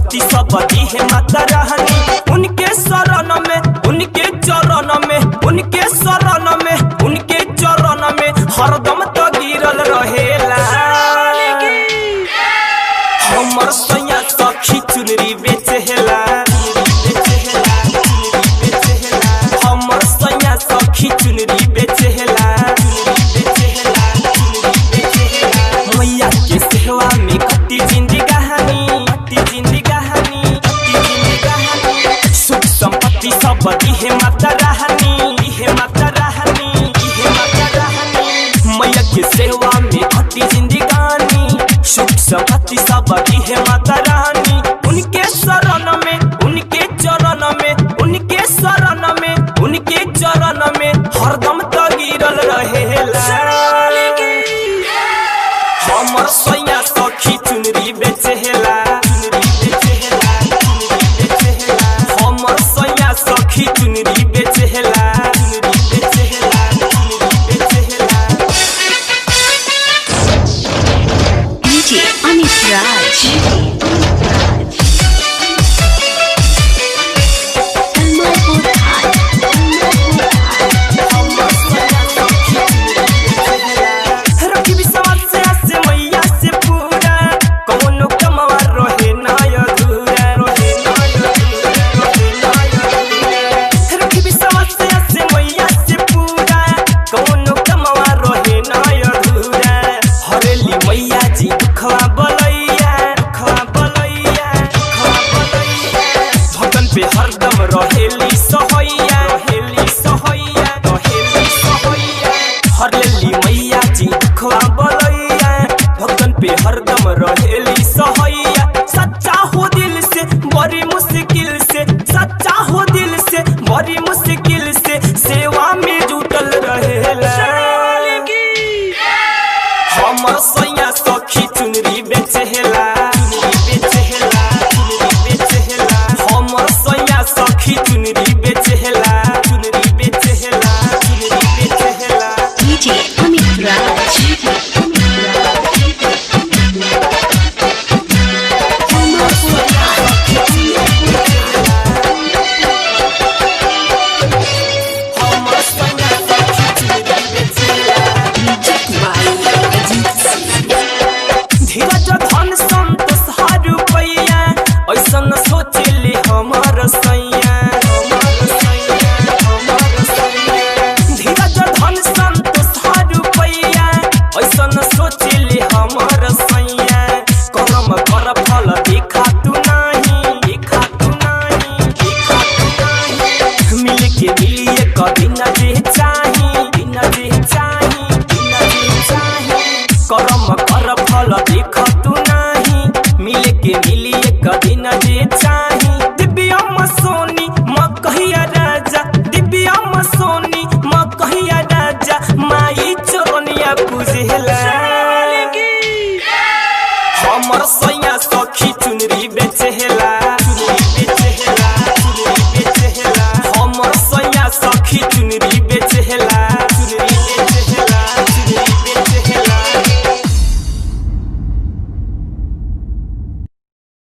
संपत्ति सब दी है माता रानी। उनके शरण में, उनके चरण में, उनके शरण में, उनके चरण में हरदम तो गिरल रहेला। हमर सैया सखी चुनरी बेचेला, हमर सैया सखी चुनरी बेचेला। मैया के सेवा में कटी जिंदगानी, कटी जिंदगानी, कटी जिंदगानी। सुख संपत्ति सब दी है माता रानी, दी है माता रानी, दी है माता रानी। मैया के सेवा में कटी जिंदगानी, सुख संपत्ति सब दी है माता रानी। उनके शरण में, उनके चरण में, उनके शरण में, उनके चरण में हरदम तो गिरल रहेला। हमर सैया सखी चुनरी बेचेला, चुनरी बेचेला, चुनरी बेचेला। हमर सैया सखी चुनरी बेचेला, चुनरी बेचेला, चुनरी बेचेला। DJ Amit Raj, Kamalpur High, हमर सैया सखी चुनरी बेचेला। रखी विश्वास से आसे मैया से पूरा, कौनो कमवा रहे ना अधूरा, रहे ना अधूरा, रहे ना अधूरा। रखी विश्वास से आसे मैया से पूरा, कौनो कमवा रहे ना अधूरा। हरेली मैया जी दुखवा बलैया, दुखवा बलैया, दुखवा बलैया। भगन पे हरदम रहेली सहैया, रहेली सहैया, रहेली सहैया। हरेली मैया जी दुखवा बलैया, भगन पे हरदम रहेली सहैया। सच्चा हो दिल से बड़ी मुश्किल से, सच्चा हो दिल से बड़ी मुश्किल से सेवा में जुटल रहेला। हमर सैया सखी चुनरी बेचेला, चुनरी बेचेला, चुनरी बेचेला। हमर सैया सखी चुनरी बेचेला, चुनरी बेचेला, चुनरी बेचेला। DJ Amit Raj, Kamalpur High, हमर सैया सखी चुनरी बेचेला। Music by Ajit Singh। धीरज धन संतोष हर रुपैया, ऐसन सोचले हमर सैया, हमर सैया, हमर सैया। धीरज धन संतोष हर रुपैया, ऐसन सोचले हमर सैया। करम कर फल देखा तू नहीं, देखा तू नहीं, देखा तू नहीं। मिल के मिलिए कभी न दे चाही, बिना दे चाही, बिना दे चाही। करम कर फल देख तू नहीं, मिल के मिलिए कभी न दे चाही। दिव्यम सोनी मकहिया राजा, दिव्यम सोनी मकहिया राजा माई चरनिया पूजेला। हमर सैया